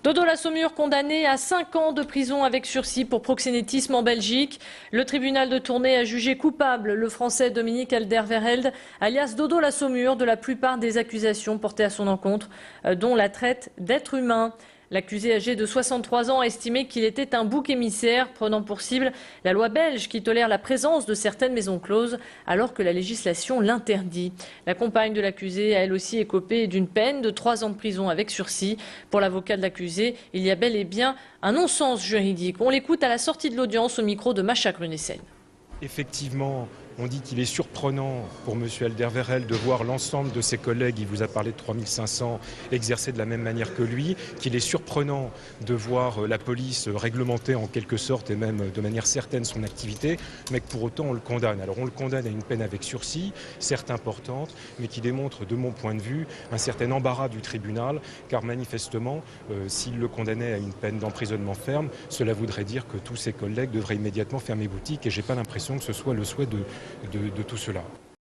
Dodo La Saumure condamné à 5 ans de prison avec sursis pour proxénétisme en Belgique. Le tribunal de Tournai a jugé coupable le Français Dominique Alderweireld, alias Dodo La Saumure, de la plupart des accusations portées à son encontre, dont la traite d'êtres humains. L'accusé âgé de 63 ans a estimé qu'il était un bouc émissaire, prenant pour cible la loi belge qui tolère la présence de certaines maisons closes alors que la législation l'interdit. La compagne de l'accusé a elle aussi écopé d'une peine de 3 ans de prison avec sursis. Pour l'avocat de l'accusé, il y a bel et bien un non-sens juridique. On l'écoute à la sortie de l'audience au micro de Macha Grunessen. Effectivement, on dit qu'il est surprenant pour M. Alderweireld de voir l'ensemble de ses collègues, il vous a parlé de 3500, exercer de la même manière que lui, qu'il est surprenant de voir la police réglementer en quelque sorte et même de manière certaine son activité, mais que pour autant on le condamne. Alors on le condamne à une peine avec sursis, certes importante, mais qui démontre de mon point de vue un certain embarras du tribunal, car manifestement, s'il le condamnait à une peine d'emprisonnement ferme, cela voudrait dire que tous ses collègues devraient immédiatement fermer boutique et j'ai pas l'impression que ce soit le souhait de tout cela.